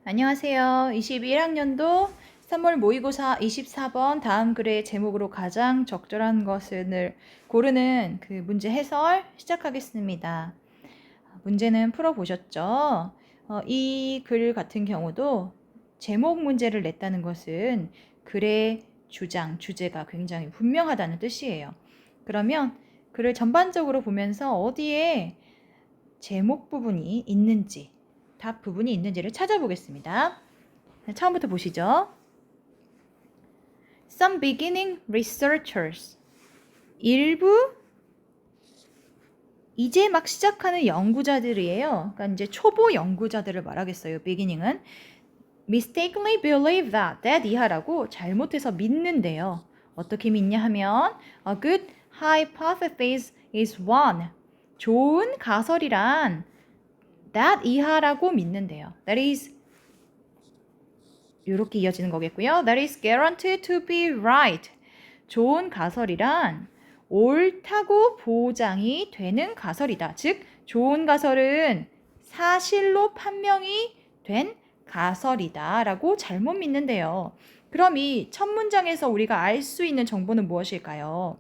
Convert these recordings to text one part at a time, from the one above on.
안녕하세요. 21학년도 3월 모의고사 24번 다음 글의 제목으로 가장 적절한 것을 고르는 그 문제 해설 시작하겠습니다. 문제는 풀어보셨죠? 이 글 같은 경우도 제목 문제를 냈다는 것은 글의 주장, 주제가 굉장히 분명하다는 뜻이에요. 그러면 글을 전반적으로 보면서 어디에 제목 부분이 있는지, 답 부분이 있는지를 찾아보겠습니다. 처음부터 보시죠. Some beginning researchers. 일부 이제 막 시작하는 연구자들이에요. 그러니까 이제 초보 연구자들을 말하겠어요. beginning은 mistakenly believe that 이하라고 잘못해서 믿는데요. 어떻게 믿냐 하면 a good hypothesis is one. 좋은 가설이란 that 이하라고 믿는데요. That is 이렇게 이어지는 거겠고요. That is guaranteed to be right. 좋은 가설이란 옳다고 보장이 되는 가설이다. 즉, 좋은 가설은 사실로 판명이 된 가설이다 라고 잘못 믿는데요. 그럼 이 첫 문장에서 우리가 알 수 있는 정보는 무엇일까요?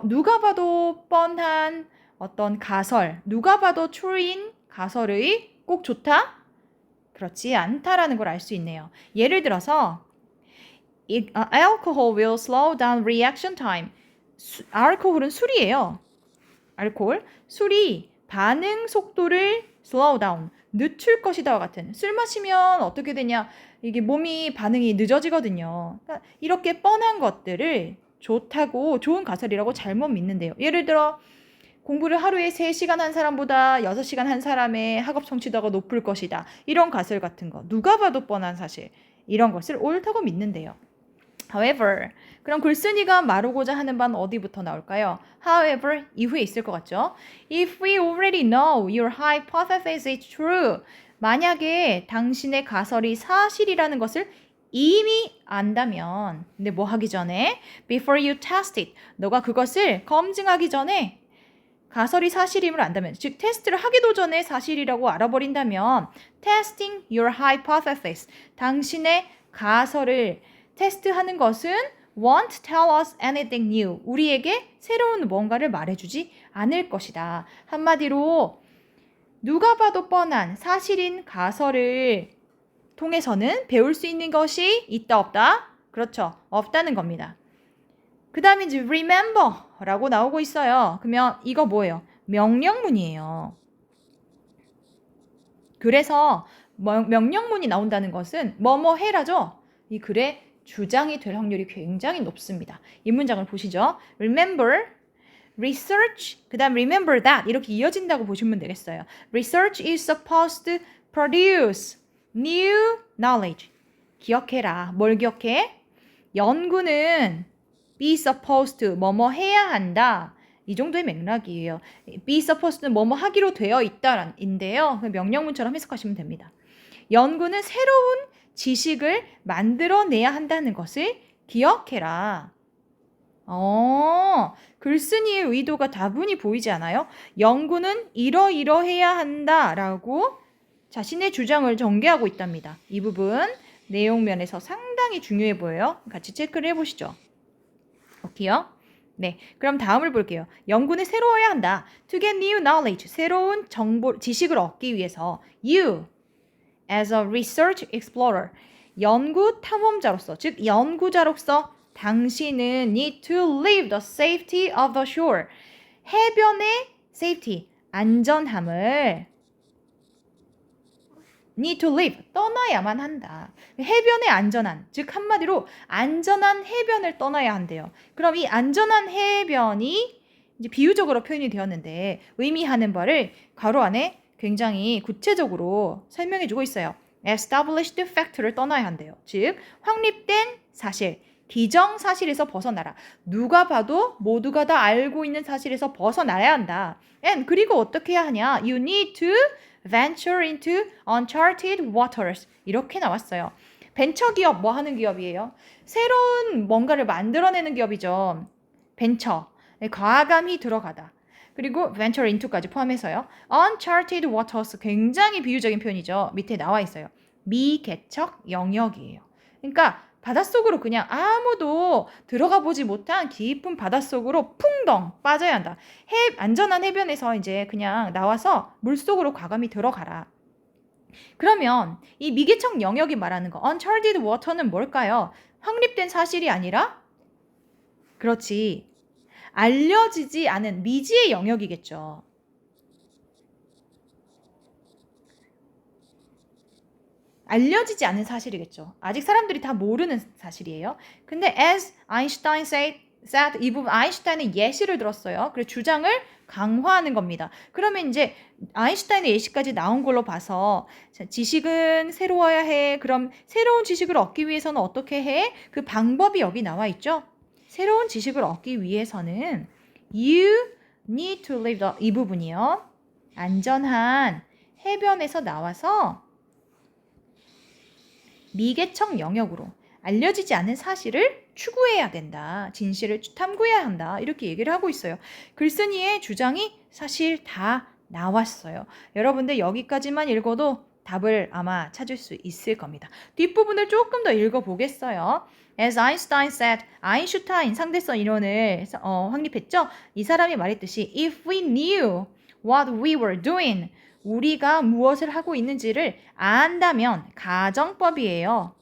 누가 봐도 뻔한 어떤 가설, 누가 봐도 true인 가설의 꼭 좋다? 그렇지 않다라는 걸 알 수 있네요. 예를 들어서 alcohol will slow down reaction time. 알코올은 술이에요. 술이 반응 속도를 slow down, 늦출 것이다와 같은. 술 마시면 어떻게 되냐? 이게 몸이 반응이 늦어지거든요. 그러니까 이렇게 뻔한 것들을 좋다고 좋은 가설이라고 잘못 믿는데요. 예를 들어 공부를 하루에 3시간 한 사람보다 6시간 한 사람의 학업 성취도가 높을 것이다. 이런 가설 같은 거. 누가 봐도 뻔한 사실. 이런 것을 옳다고 믿는데요. However, 그럼 글쓴이가 말하고자 하는 바는 어디부터 나올까요? However, 이후에 있을 것 같죠? If we already know your hypothesis is true. 만약에 당신의 가설이 사실이라는 것을 이미 안다면, 근데 뭐 하기 전에? Before you test it. 너가 그것을 검증하기 전에 가설이 사실임을 안다면, 즉 테스트를 하기도 전에 사실이라고 알아버린다면 testing your hypothesis, 당신의 가설을 테스트하는 것은 won't tell us anything new, 우리에게 새로운 뭔가를 말해주지 않을 것이다. 한마디로 누가 봐도 뻔한 사실인 가설을 통해서는 배울 수 있는 것이 있다 없다? 그렇죠. 없다는 겁니다. 그 다음에 이제 remember 라고 나오고 있어요. 그러면 이거 뭐예요? 명령문이에요. 그래서 명령문이 나온다는 것은 뭐뭐 해라죠. 이 글의 주장이 될 확률이 굉장히 높습니다. 이 문장을 보시죠. Remember, research, 그 다음 remember that 이렇게 이어진다고 보시면 되겠어요. Research is supposed to produce new knowledge. 기억해라. 뭘 기억해? 연구는 be supposed to, 뭐뭐 해야 한다. 이 정도의 맥락이에요. be supposed는 뭐뭐 하기로 되어 있다인데요. 명령문처럼 해석하시면 됩니다. 연구는 새로운 지식을 만들어내야 한다는 것을 기억해라. 글쓴이의 의도가 다분히 보이지 않아요? 연구는 이러이러해야 한다라고 자신의 주장을 전개하고 있답니다. 이 부분 내용면에서 상당히 중요해 보여요. 같이 체크를 해보시죠. 오케이요? 네, 그럼 다음을 볼게요. 연구는 새로워야 한다. To get new knowledge, 새로운 정보, 지식을 얻기 위해서 You, as a research explorer, 연구 탐험자로서, 즉 연구자로서 당신은 need to leave the safety of the shore, 해변의 safety, 안전함을 need to leave, 떠나야만 한다. 해변의 안전한, 즉 한마디로 안전한 해변을 떠나야 한대요. 그럼 이 안전한 해변이 이제 비유적으로 표현이 되었는데 의미하는 바를 괄호 안에 굉장히 구체적으로 설명해주고 있어요. established fact를 떠나야 한대요. 즉 확립된 사실, 기정사실에서 벗어나라. 누가 봐도 모두가 다 알고 있는 사실에서 벗어나야 한다. And 그리고 어떻게 해야 하냐? You need to venture into uncharted waters. 이렇게 나왔어요. 벤처기업 뭐 하는 기업이에요? 새로운 뭔가를 만들어내는 기업이죠. 벤처. 과감히 들어가다. 그리고 venture into까지 포함해서요. uncharted waters 굉장히 비유적인 표현이죠. 밑에 나와 있어요. 미개척 영역이에요. 그러니까 바닷속으로 그냥 아무도 들어가 보지 못한 깊은 바닷속으로 풍덩 빠져야 한다. 안전한 해변에서 이제 그냥 나와서 물속으로 과감히 들어가라. 그러면 이 미개척 영역이 말하는 거 uncharted water는 뭘까요? 확립된 사실이 아니라 그렇지. 알려지지 않은 미지의 영역이겠죠. 알려지지 않은 사실이겠죠. 아직 사람들이 다 모르는 사실이에요. 근데 as Einstein said 이 부분 아인슈타인은 예시를 들었어요. 그래서 주장을 강화하는 겁니다. 그러면 이제 아인슈타인의 예시까지 나온 걸로 봐서 지식은 새로워야 해. 그럼 새로운 지식을 얻기 위해서는 어떻게 해? 그 방법이 여기 나와 있죠. 새로운 지식을 얻기 위해서는 you need to leave 이 부분이요. 안전한 해변에서 나와서 미개척 영역으로 알려지지 않은 사실을 추구해야 된다. 진실을 탐구해야 한다. 이렇게 얘기를 하고 있어요. 글쓴이의 주장이 사실 다 나왔어요. 여러분들 여기까지만 읽어도 답을 아마 찾을 수 있을 겁니다. 뒷부분을 조금 더 읽어보겠어요. As Einstein said, 아인슈타인 상대성 이론을 확립했죠. 이 사람이 말했듯이 If we knew what we were doing, 우리가 무엇을 하고 있는지를 안다면 가정법이에요.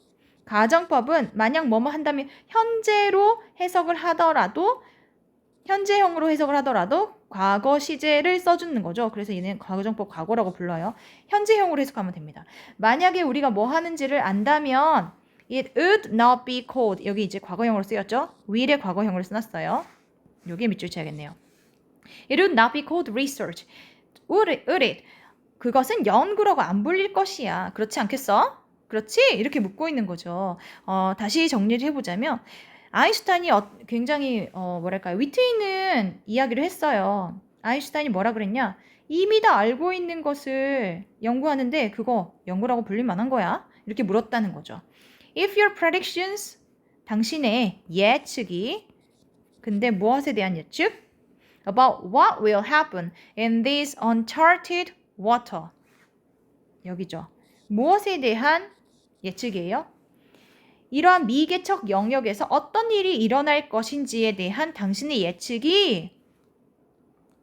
가정법은 만약 뭐뭐 한다면 현재형으로 해석을 하더라도 과거 시제를 써주는 거죠. 그래서 얘는 가정법 과거라고 불러요. 현재형으로 해석하면 됩니다. 만약에 우리가 뭐 하는지를 안다면 It would not be called. 여기 이제 과거형으로 쓰였죠. will의 과거형으로 써놨어요. 여기에 밑줄 쳐야겠네요. It would not be called research. Would it? 그것은 연구라고 안 불릴 것이야. 그렇지 않겠어? 그렇지? 이렇게 묻고 있는 거죠. 다시 정리를 해보자면 아인슈타인이 굉장히 위트 있는 이야기를 했어요. 아인슈타인이 뭐라 그랬냐? 이미 다 알고 있는 것을 연구하는데 그거 연구라고 불릴 만한 거야? 이렇게 물었다는 거죠. If your predictions, 당신의 예측이 근데 무엇에 대한 예측? About what will happen in this uncharted water. 여기죠. 무엇에 대한 예측이에요? 이러한 미개척 영역에서 어떤 일이 일어날 것인지에 대한 당신의 예측이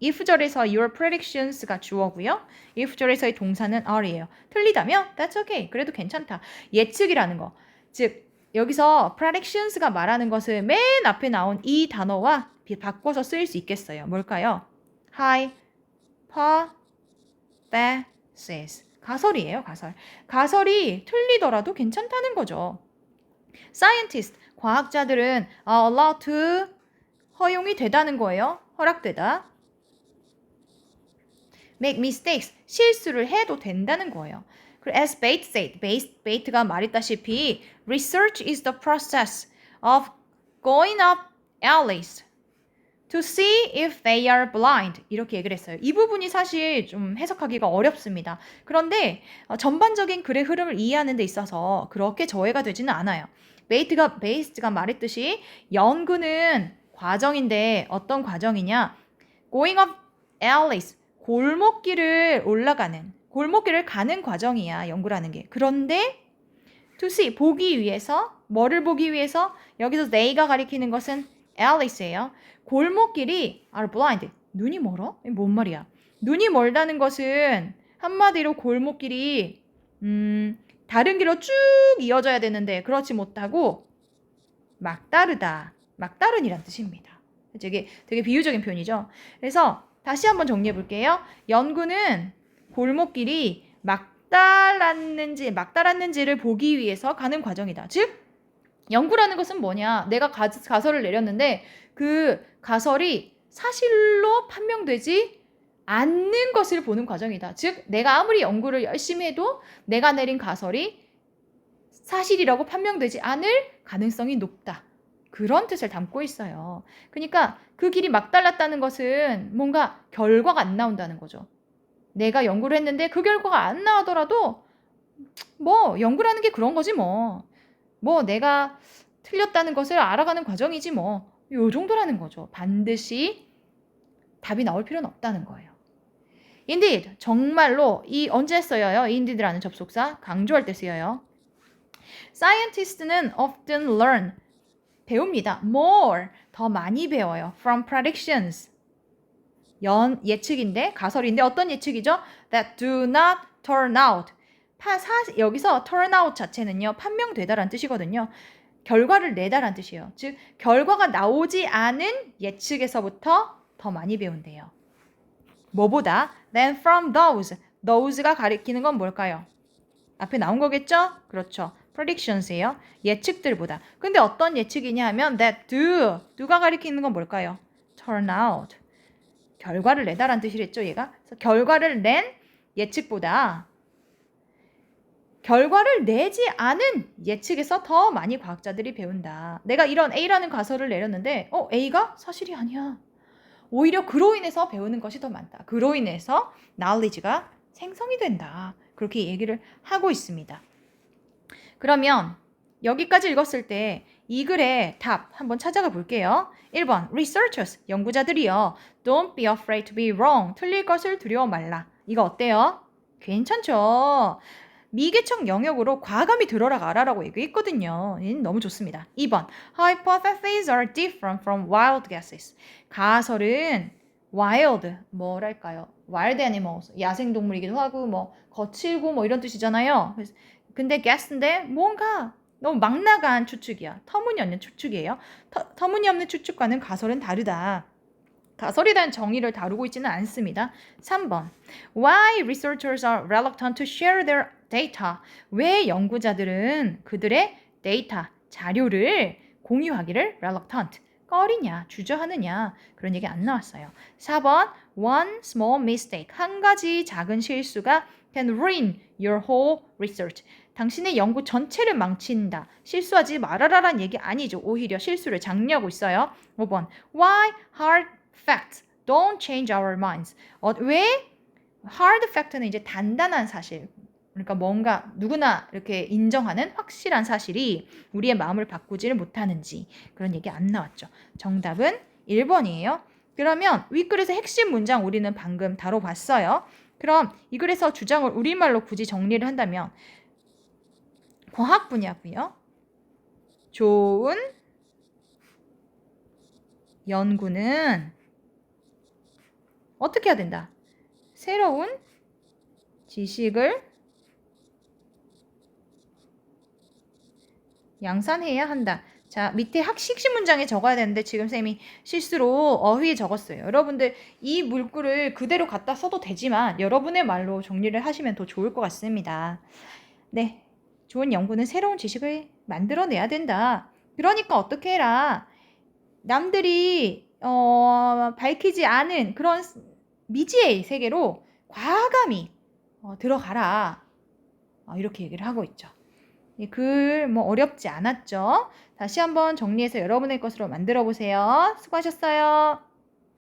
if절에서 your predictions가 주어고요. if절에서의 동사는 are이에요. 틀리다면 that's okay. 그래도 괜찮다. 예측이라는 거. 즉 여기서 predictions가 말하는 것을 맨 앞에 나온 이 단어와 바꿔서 쓰일 수 있겠어요. 뭘까요? hypothesis. 가설이에요, 가설. 가설이 틀리더라도 괜찮다는 거죠. scientist, 과학자들은 allowed to, 허용이 되다는 거예요. 허락되다. make mistakes, 실수를 해도 된다는 거예요. 그리고 as Bates said, 베이트가 말했다시피 research is the process of going up alleys to see if they are blind. 이렇게 얘기를 했어요. 이 부분이 사실 좀 해석하기가 어렵습니다. 그런데 전반적인 글의 흐름을 이해하는 데 있어서 그렇게 저해가 되지는 않아요. 베이스가 말했듯이 연구는 과정인데 어떤 과정이냐? going up alleys, 골목길을 가는 과정이야, 연구라는 게. 그런데 to see, 보기 위해서, 뭐를 보기 위해서? 여기서 they가 가리키는 것은 alleys예요. 골목길이 are blind, 눈이 멀어? 뭔 말이야? 눈이 멀다는 것은 한마디로 골목길이 다른 길로 쭉 이어져야 되는데 그렇지 못하고 막다르다, 막다른이란 뜻입니다. 되게 비유적인 표현이죠. 그래서 다시 한번 정리해 볼게요. 연구는 골목길이 막달랐는지를 보기 위해서 가는 과정이다. 즉 연구라는 것은 뭐냐? 내가 가설을 내렸는데 그 가설이 사실로 판명되지 않는 것을 보는 과정이다. 즉 내가 아무리 연구를 열심히 해도 내가 내린 가설이 사실이라고 판명되지 않을 가능성이 높다. 그런 뜻을 담고 있어요. 그러니까 그 길이 막달랐다는 것은 뭔가 결과가 안 나온다는 거죠. 내가 연구를 했는데 그 결과가 안 나오더라도 뭐 연구라는 게 그런 거지 뭐 내가 틀렸다는 것을 알아가는 과정이지 뭐 요 정도라는 거죠. 반드시 답이 나올 필요는 없다는 거예요. Indeed, 정말로 이 언제 쓰여요? Indeed라는 접속사 강조할 때 쓰여요. Scientist는 often learn 배웁니다. More 더 많이 배워요. From predictions 예측인데 가설인데 어떤 예측이죠? That do not turn out. 여기서 turn out 자체는요 판명되다라는 뜻이거든요. 결과를 내다라는 뜻이에요. 즉 결과가 나오지 않은 예측에서부터 더 많이 배운대요. 뭐보다? Then from those. those가 가리키는 건 뭘까요? 앞에 나온 거겠죠? 그렇죠. predictions예요. 예측들보다. 근데 어떤 예측이냐 하면 that do가 가리키는 건 뭘까요? turn out. 결과를 내다라는 뜻이랬죠, 얘가. 그래서 결과를 낸 예측보다 결과를 내지 않은 예측에서 더 많이 과학자들이 배운다. 내가 이런 A라는 가설을 내렸는데 A가 사실이 아니야. 오히려 그로 인해서 배우는 것이 더 많다. 그로 인해서 knowledge가 생성이 된다. 그렇게 얘기를 하고 있습니다. 그러면 여기까지 읽었을 때 이 글의 답 한번 찾아가 볼게요. 1번 researchers, 연구자들이요. Don't be afraid to be wrong. 틀릴 것을 두려워 말라. 이거 어때요? 괜찮죠? 미개척 영역으로 과감히 들어가라라고 얘기했거든요. 너무 좋습니다. 2번 hypotheses are different from wild guesses. 가설은 wild, 뭐랄까요? wild animals, 야생동물이기도 하고 뭐 거칠고 뭐 이런 뜻이잖아요. 근데 guess인데 뭔가 너무 막 나간 추측이야. 터무니없는 추측이에요. 터무니없는 추측과는 가설은 다르다. 가설에 대한 정의를 다루고 있지는 않습니다. 3번 Why researchers are reluctant to share their data? 왜 연구자들은 그들의 데이터, 자료를 공유하기를 reluctant, 꺼리냐, 주저하느냐 그런 얘기 안 나왔어요. 4번 One small mistake, 한 가지 작은 실수가 can ruin your whole research. 당신의 연구 전체를 망친다. 실수하지 말아라란 얘기 아니죠. 오히려 실수를 장려하고 있어요. 5번 Why hard facts don't change our minds. 왜 hard fact는 이제 단단한 사실. 그러니까 뭔가 누구나 이렇게 인정하는 확실한 사실이 우리의 마음을 바꾸지를 못하는지 그런 얘기 안 나왔죠. 정답은 1번이에요. 그러면 윗글에서 핵심 문장 우리는 방금 다뤄봤어요. 그럼 이 글에서 주장을 우리말로 굳이 정리를 한다면 과학 분야고요. 좋은 연구는 어떻게 해야 된다? 새로운 지식을 양산해야 한다. 자, 밑에 핵심 문장에 적어야 되는데 지금 쌤이 실수로 어휘에 적었어요. 여러분들 이 물글을 그대로 갖다 써도 되지만 여러분의 말로 정리를 하시면 더 좋을 것 같습니다. 네, 좋은 연구는 새로운 지식을 만들어내야 된다. 그러니까 어떻게 해라. 남들이 밝히지 않은 그런 미지의 세계로 과감히 들어가라. 이렇게 얘기를 하고 있죠. 글 뭐 어렵지 않았죠? 다시 한번 정리해서 여러분의 것으로 만들어 보세요. 수고하셨어요.